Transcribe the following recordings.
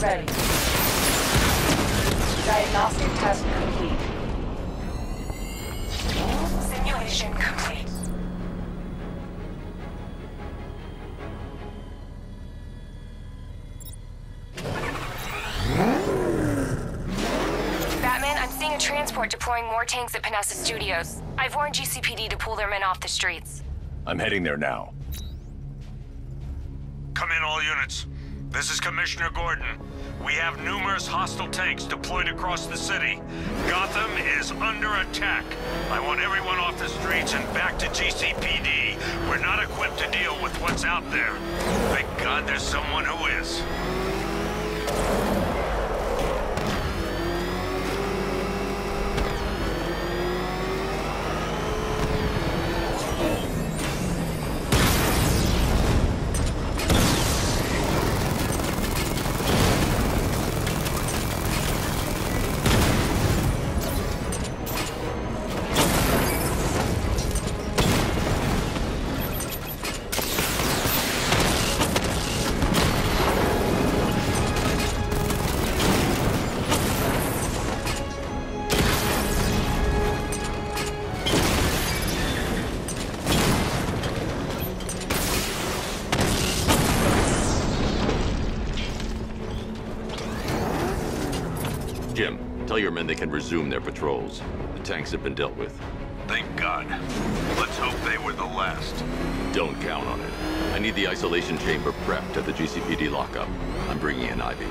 ready. Diagnostic test complete. Simulation complete. Batman, I'm seeing a transport deploying more tanks at Panessa Studios. I've warned GCPD to pull their men off the streets. I'm heading there now. Come in, all units. This is Commissioner Gordon. We have numerous hostile tanks deployed across the city. Gotham is under attack. I want everyone off the streets and back to GCPD. We're not equipped to deal with what's out there. Thank God there's someone who is. Jim, tell your men they can resume their patrols. The tanks have been dealt with. Thank God. Let's hope they were the last. Don't count on it. I need the isolation chamber prepped at the GCPD lockup. I'm bringing in Ivy.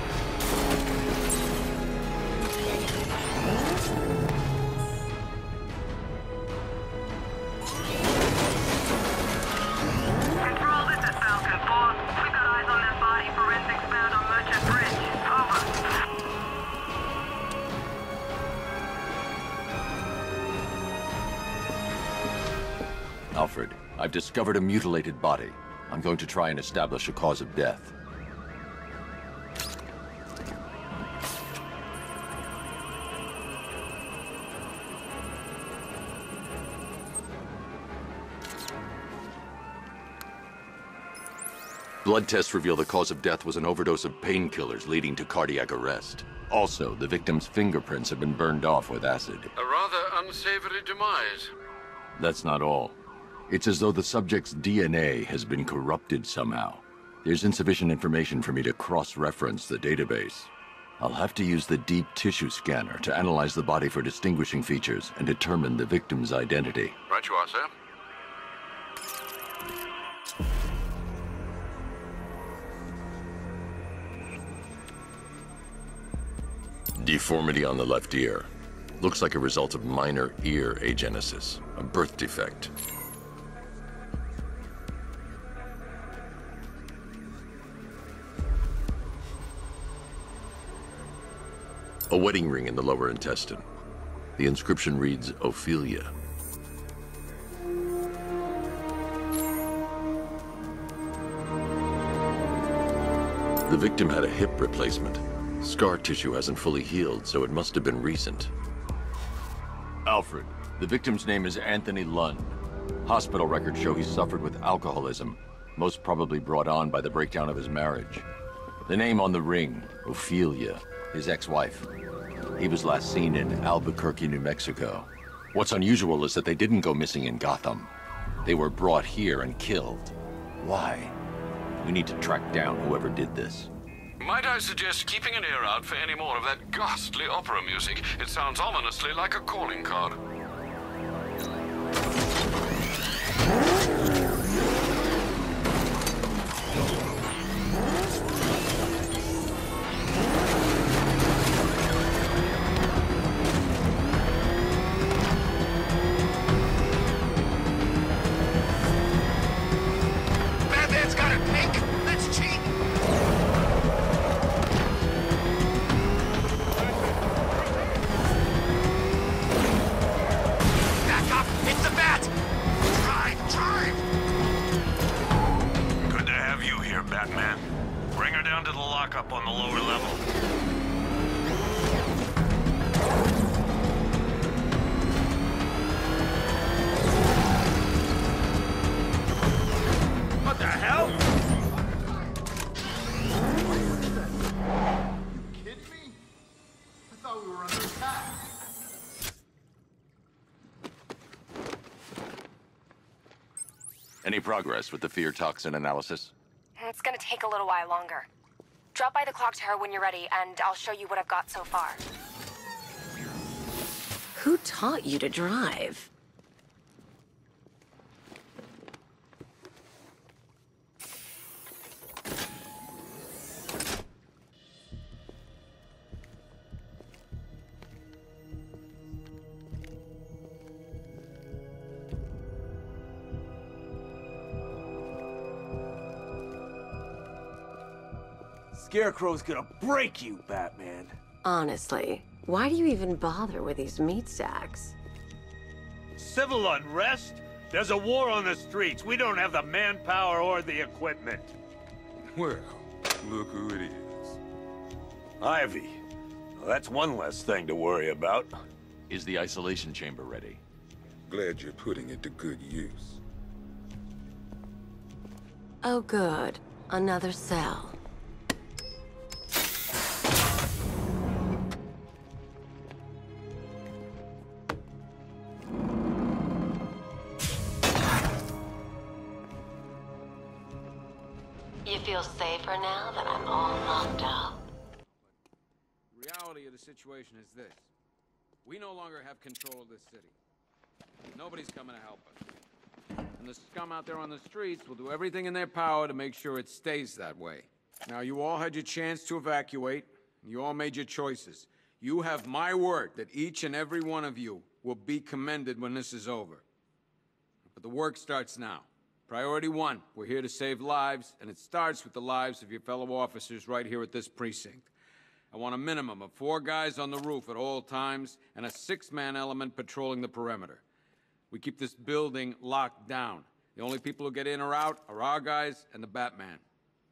Control, this is Falcon 4. We've got eyes on that body forensics found on Merchant Bridge. Over. Alfred, I've discovered a mutilated body. I'm going to try and establish a cause of death. Blood tests reveal the cause of death was an overdose of painkillers leading to cardiac arrest. Also, the victim's fingerprints have been burned off with acid. A rather unsavory demise. That's not all. It's as though the subject's DNA has been corrupted somehow. There's insufficient information for me to cross-reference the database. I'll have to use the deep tissue scanner to analyze the body for distinguishing features and determine the victim's identity. Right you are, sir. Deformity on the left ear. Looks like a result of minor ear agenesis, a birth defect. A wedding ring in the lower intestine. The inscription reads, Ophelia. The victim had a hip replacement. Scar tissue hasn't fully healed, so it must have been recent. Alfred, the victim's name is Anthony Lund. Hospital records show he suffered with alcoholism, most probably brought on by the breakdown of his marriage. The name on the ring, Ophelia, his ex-wife. He was last seen in Albuquerque, New Mexico. What's unusual is that they didn't go missing in Gotham. They were brought here and killed. Why? We need to track down whoever did this. Might I suggest keeping an ear out for any more of that ghastly opera music? It sounds ominously like a calling card. Batman's got it pink! Let's cheat! Back up! It's the bat! Drive! thought we were under attack. Any progress with the fear toxin analysis? It's gonna take a little while longer. Drop by the clock tower when you're ready, and I'll show you what I've got so far. Who taught you to drive? Scarecrow's gonna break you, Batman. Honestly, why do you even bother with these meat sacks? Civil unrest? There's a war on the streets. We don't have the manpower or the equipment. Well, look who it is. Ivy. Well, that's one less thing to worry about. Is the isolation chamber ready? Glad you're putting it to good use. Oh good, another cell. You feel safer now that I'm all locked up? The reality of the situation is this. We no longer have control of this city. Nobody's coming to help us. And the scum out there on the streets will do everything in their power to make sure it stays that way. Now, you all had your chance to evacuate, and you all made your choices. You have my word that each and every one of you will be commended when this is over. But the work starts now. Priority one, we're here to save lives, and it starts with the lives of your fellow officers right here at this precinct. I want a minimum of 4 guys on the roof at all times, and a 6-man element patrolling the perimeter. We keep this building locked down. The only people who get in or out are our guys and the Batman.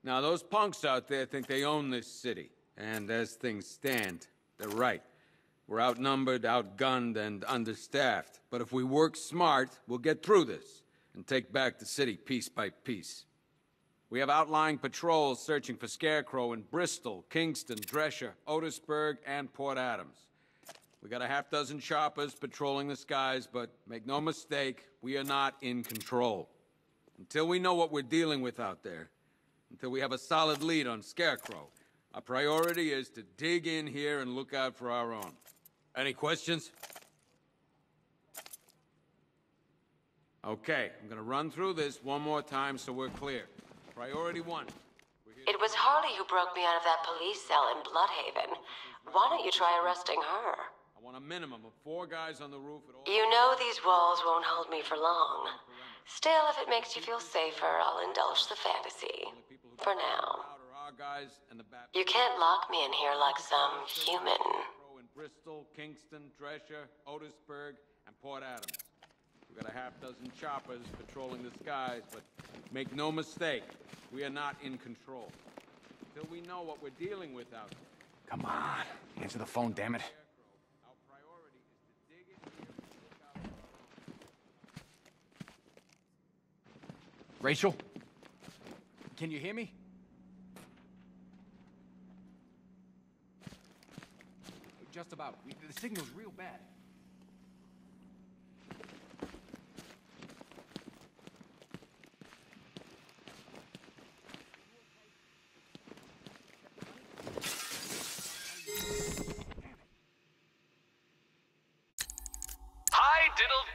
Now, those punks out there think they own this city, and as things stand, they're right. We're outnumbered, outgunned, and understaffed. But if we work smart, we'll get through this and take back the city piece by piece. We have outlying patrols searching for Scarecrow in Bristol, Kingston, Drescher, Otisburg, and Port Adams. We got a half-dozen choppers patrolling the skies, but make no mistake, we are not in control. Until we know what we're dealing with out there, until we have a solid lead on Scarecrow, our priority is to dig in here and look out for our own. Any questions? Okay, I'm gonna run through this one more time so we're clear. Priority one. It was Harley who broke me out of that police cell in Bloodhaven. Why don't you try arresting her? I want a minimum of 4 guys on the roof at all. You know these walls won't hold me for long. Still, if it makes you feel safer, I'll indulge the fantasy. For now. You can't lock me in here like some human. In Bristol, Kingston, Drescher, Otisburg, and Port Adams. We got a half-dozen choppers patrolling the skies, but make no mistake, we are not in control. Until we know what we're dealing with out there. Come on, answer the phone, damn it. Our priority is to dig in here and look out for our own. Rachel? Can you hear me? Just about. The signal's real bad.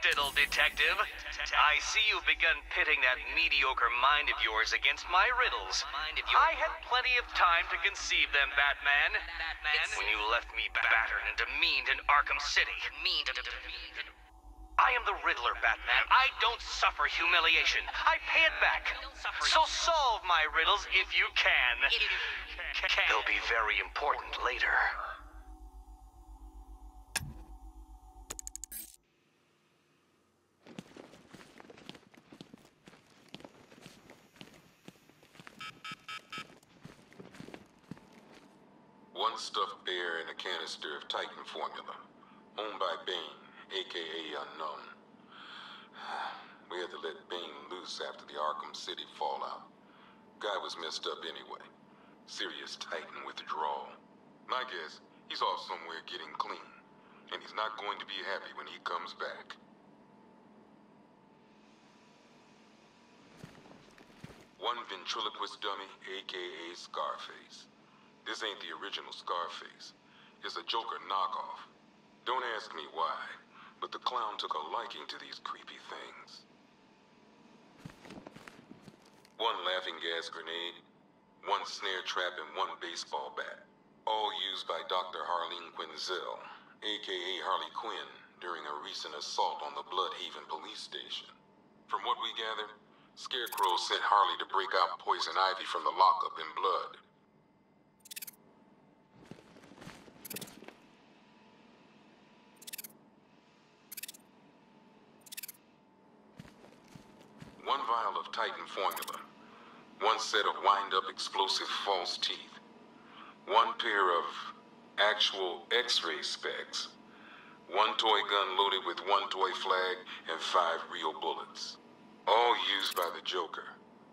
Diddle, detective. I see you've begun pitting that mediocre mind of yours against my riddles. I had plenty of time to conceive them, Batman. When you left me battered and demeaned in Arkham City. I am the Riddler, Batman. I don't suffer humiliation. I pay it back. So solve my riddles if you can. They'll be very important later. One stuffed bear and a canister of Titan formula. Owned by Bane, a.k.a. Unknown. We had to let Bane loose after the Arkham City fallout. Guy was messed up anyway. Serious Titan withdrawal. My guess, He's off somewhere getting clean, and he's not going to be happy when he comes back. One ventriloquist dummy, aka Scarface. This ain't the original Scarface. It's a Joker knockoff. Don't ask me why, but the clown took a liking to these creepy things. One laughing gas grenade, one snare trap, and one baseball bat. All used by Dr. Harleen Quinzel, aka Harley Quinn, during a recent assault on the Bloodhaven police station. From what we gather, Scarecrow sent Harley to break out Poison Ivy from the lockup in blood. One vial of Titan formula, one set of wind-up explosive false teeth, one pair of actual X-ray specs, one toy gun loaded with one toy flag, and 5 real bullets. All used by the Joker.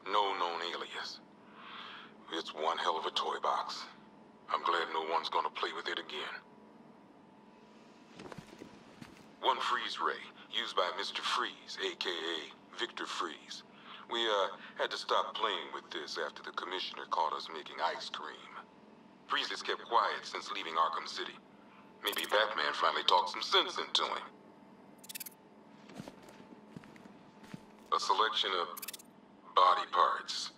No known alias. It's one hell of a toy box. I'm glad no one's gonna play with it again. One freeze ray, used by Mr. Freeze, aka Victor Freeze. We had to stop playing with this after the commissioner caught us making ice cream. Freeze has kept quiet since leaving Arkham City. Maybe Batman finally talked some sense into him. A selection of body parts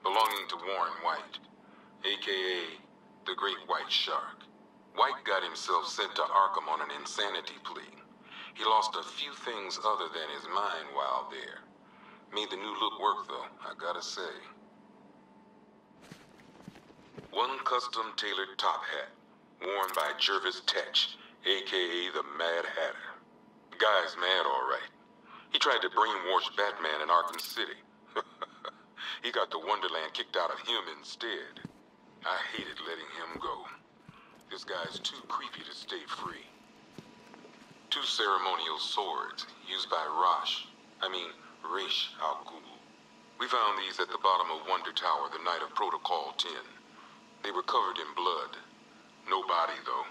belonging to Warren White, aka the Great White Shark. White got himself sent to Arkham on an insanity plea. He lost a few things other than his mind while there. Made the new look work though, I gotta say. One custom tailored top hat, worn by Jervis Tetch, aka the Mad Hatter. The guy's mad all right. He tried to brainwash Batman in Arkham City. He got the Wonderland kicked out of him instead. I hated letting him go. This guy's too creepy to stay free. 2 ceremonial swords, used by Ra's al Ghul. We found these at the bottom of Wonder Tower the night of Protocol 10. They were covered in blood. No body, though.